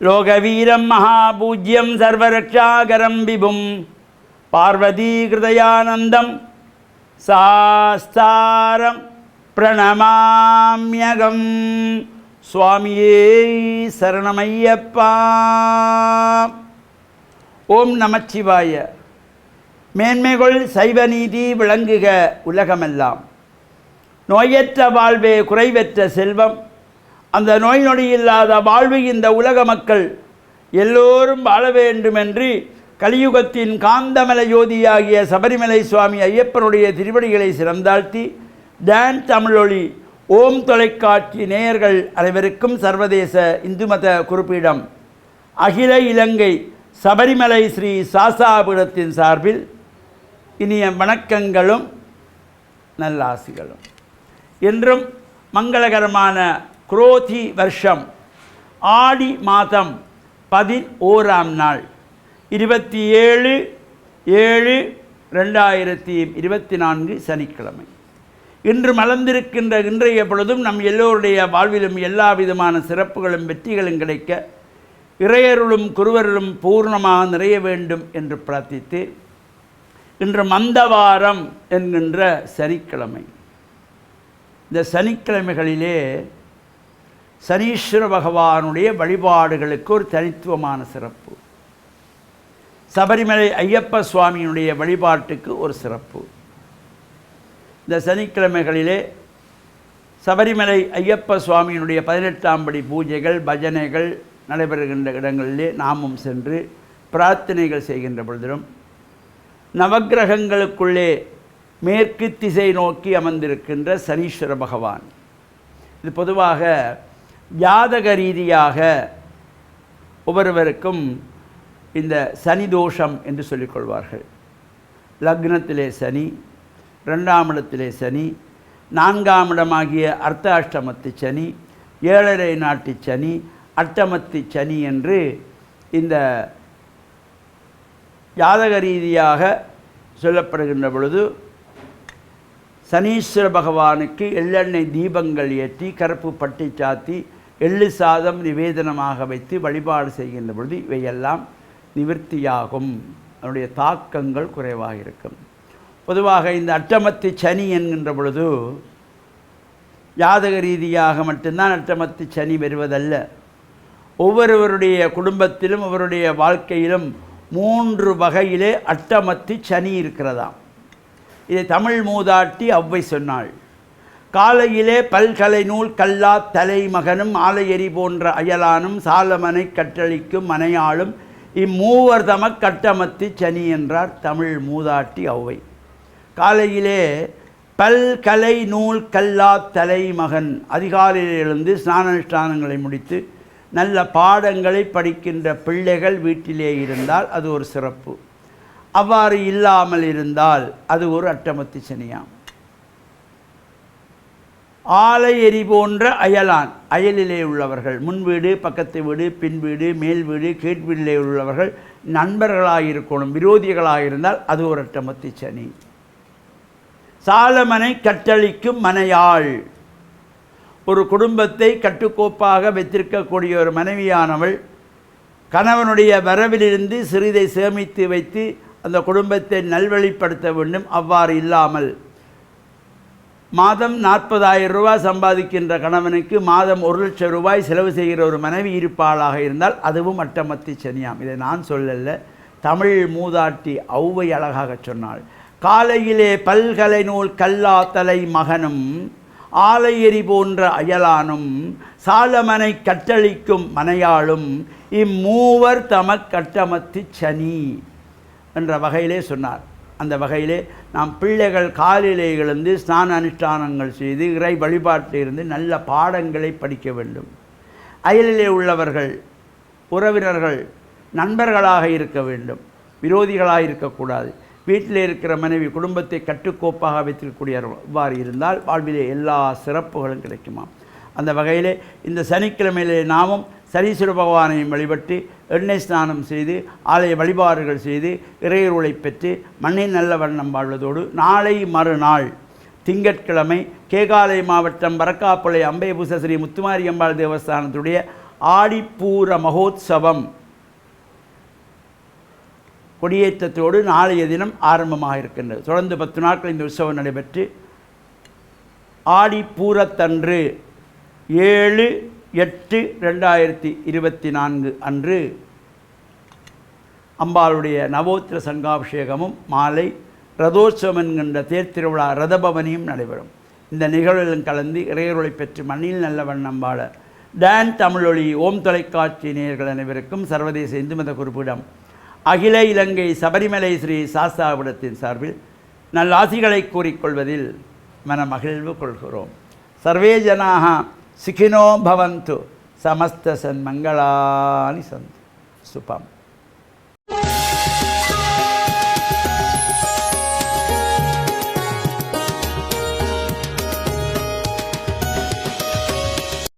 லோகவீரம் மகாபூஜ்யம் சர்வரக்ஷாகரம் விபும் பார்வதீகிருதயானந்தம் சாஸ்தாரம் பிரணமாம்யகம். சுவாமியே சரணமையப்பா. ஓம் நமச்சிவாய. மேன்மைகள் சைவ நீதி விளங்குக உலகமெல்லாம். நோயற்ற வாழ்வே குறைவற்ற செல்வம். அந்த நோய் நொடி இல்லாத வாழ்வு இந்த உலக மக்கள் எல்லோரும் வாழ வேண்டும் என்று கலியுகத்தின் காந்தமல ஜோதியாகிய சபரிமலை சுவாமி ஐயப்பனுடைய திருவடிகளை சிறந்தாழ்த்தி டான் தமிழொலி ஓம் தொலைக்காட்சி நேயர்கள் அனைவருக்கும் சர்வதேச இந்து மத குறிப்பீடம் அகில இலங்கை சபரிமலை ஸ்ரீ சாசாபீடத்தின் சார்பில் இனிய வணக்கங்களும் நல்லாசிகளும். என்றும் மங்களகரமான குரோதி வருஷம் ஆடி மாதம் 11ஆம் நாள் 27/7/2024 சனிக்கிழமை. இன்று மலர்ந்திருக்கின்ற இன்றைய பொழுதும் நம் எல்லோருடைய வாழ்விலும் எல்லா விதமான சிறப்புகளும் வெற்றிகளும் கிடைக்க இறையருளும் குருவருளும் பூர்ணமாக நிறைய வேண்டும் என்று பிரார்த்தித்து இன்று மந்தவாரம் என்கின்ற சனிக்கிழமை. இந்த சனிக்கிழமைகளிலே சனீஸ்வர பகவானுடைய வழிபாடுகளுக்கு ஒரு தனித்துவமான சிறப்பு. சபரிமலை ஐயப்ப சுவாமியினுடைய வழிபாட்டுக்கு ஒரு சிறப்பு. இந்த சனிக்கிழமைகளிலே சபரிமலை ஐயப்ப சுவாமியினுடைய 18ஆம் படி பூஜைகள் பஜனைகள் நடைபெறுகின்ற இடங்களிலே நாமும் சென்று பிரார்த்தனைகள் செய்கின்ற பொழுதிலும் நவக்கிரகங்களுக்குள்ளே மேற்கு திசை நோக்கி அமர்ந்திருக்கின்ற சனீஸ்வர பகவான், இது பொதுவாக ஜாதக ரீதியாக ஒவ்வொருவருக்கும் இந்த சனி தோஷம் என்று சொல்லிக்கொள்வார்கள். லக்னத்திலே சனி, 2ஆம் இடத்திலே சனி, 4ஆம் இடமாகிய அர்த்தாஷ்டமத்து சனி, 7.5 நாட்டு சனி, அட்டமத்து சனி என்று இந்த ஜாதக ரீதியாக சொல்லப்படுகின்ற பொழுது சனீஸ்வர பகவானுக்கு எள்ளெண்ணெய் தீபங்கள் ஏற்றி கருப்பு பட்டை சாத்தி எள்ளு சாதம் நிவேதனமாக வைத்து வழிபாடு செய்கின்ற பொழுது இவையெல்லாம் நிவர்த்தியாகும். அதனுடைய தாக்கங்கள் குறைவாக இருக்கும். பொதுவாக இந்த அட்டமத்து சனி என்கின்ற பொழுது ஜாதக ரீதியாக மட்டும்தான் அட்டமத்து சனி வருவதல்ல. ஒவ்வொருவருடைய குடும்பத்திலும் அவருடைய வாழ்க்கையிலும் 3 வகையிலே அட்டமத்து சனி இருக்கிறதாம். இதை தமிழ் மூதாட்டி ஔவை சொன்னாள். காலையிலே பல்கலை நூல் கல்லா தலை மகனும் ஆலையெறி போன்ற அயலானும் சாலமனை கட்டளிக்கும் மனையாளும் இம்மூவர் தமக் கட்டமத்து சனி என்றார் தமிழ் மூதாட்டி ஔவை. காலையிலே பல்கலை நூல் கல்லா தலை மகன், அதிகாலையில் எழுந்து ஸ்நானங்களை முடித்து நல்ல பாடங்களை படிக்கின்ற பிள்ளைகள் வீட்டிலே இருந்தால் அது ஒரு சிறப்பு. அவ்வாறு இல்லாமல் இருந்தால் அது ஒரு அட்டமத்து சனியாம். ஆலை எரி போன்ற அயலான், அயலிலே உள்ளவர்கள், முன் வீடு பக்கத்து வீடு பின் வீடு மேல் வீடு கீழ் வீட்டிலே உள்ளவர்கள் நண்பர்களாக இருக்கணும். விரோதிகளாக இருந்தால் அது ஒரு அட்டமத்து சனி. சாலமனை கட்டளிக்கும் மனையாள், ஒரு குடும்பத்தை கட்டுக்கோப்பாக வைத்திருக்கக்கூடிய ஒரு மனைவியானவள் கணவனுடைய வரவிலிருந்து சிறிதை சேமித்து வைத்து அந்த குடும்பத்தை நல்வழிப்படுத்த வேண்டும். அவ்வாறு இல்லாமல் மாதம் 40,000 ரூபாய் சம்பாதிக்கின்ற கணவனுக்கு மாதம் 1,00,000 ரூபாய் செலவு செய்கிற ஒரு மனைவி இருப்பாளாக இருந்தால் அதுவும் அட்டமத்து சனியாம். இதை நான் சொல்லல, தமிழ் மூதாட்டி ஔவை அழகாக சொன்னாள். காலையிலே பல்கலை நூல் கல்லா தலை மகனும் ஆலையெறி போன்ற அயலானும் சாலமனை கட்டளிக்கும் மனையாளும் இம்மூவர் தமக் கட்டமத்து சனி என்ற வகையிலே சொன்னார். அந்த வகையிலே நாம் பிள்ளைகள் காலிலே எழுந்து ஸ்நான அனுஷ்டானங்கள் செய்து இறை வழிபாட்டிலிருந்து நல்ல பாடங்களை படிக்க வேண்டும். அயலிலே உள்ளவர்கள் உறவினர்கள் நண்பர்களாக இருக்க வேண்டும், விரோதிகளாக இருக்கக்கூடாது. வீட்டில் இருக்கிற மனைவி குடும்பத்தை கட்டுக்கோப்பாக வைத்திருக்கக்கூடிய இவ்வாறு இருந்தால் வாழ்விலே எல்லா சிறப்புகளும் கிடைக்குமாம். அந்த வகையிலே இந்த சனிக்கிழமையிலே நாமும் சனீஸ்வர பகவானையும் வழிபட்டு எண்ணெய் ஸ்நானம் செய்து ஆலய வழிபாடுகள் செய்து இறையருளை பெற்று மண்ணின் நல்ல வண்ணம் வாழ்வதோடு நாளை மறுநாள் திங்கட்கிழமை கேகாலை மாவட்டம் வரக்காப்பளை அம்பைபூச ஸ்ரீ முத்துமாரியம்பாள் தேவஸ்தானத்துடைய ஆடிப்பூர மகோத்சவம் கொடியேற்றத்தோடு நாளைய தினம் ஆரம்பமாக இருக்கின்றது. தொடர்ந்து 10 நாட்கள் இந்த உற்சவம் நடைபெற்று ஆடிப்பூரத்தன்று 7/8/2024 அன்று அம்பாளுடைய நவோத்திர சங்காபிஷேகமும் மாலை ரதோற்சவம் என்கின்ற தேர்திருவிழா ரதபவனியும் நடைபெறும். இந்த நிகழ்வுகளும் கலந்து இறையருளை பெற்று மண்ணில் நல்லவன் அம்பாள டான் தமிழொலி ஓம் தொலைக்காட்சி நேயர்கள் அனைவருக்கும் சர்வதேச இந்து மத குறிப்பிடம் அகில இலங்கை சபரிமலை ஸ்ரீ சாஸ்தாவிடத்தின் சார்பில் நல்லாசிகளை கூறிக்கொள்வதில் மனமகிழ்வு கொள்கிறோம். சர்வே ஜனாக சுகினோ பவந்து சமஸ்த சன்மங்களானி சந்து சுபம்.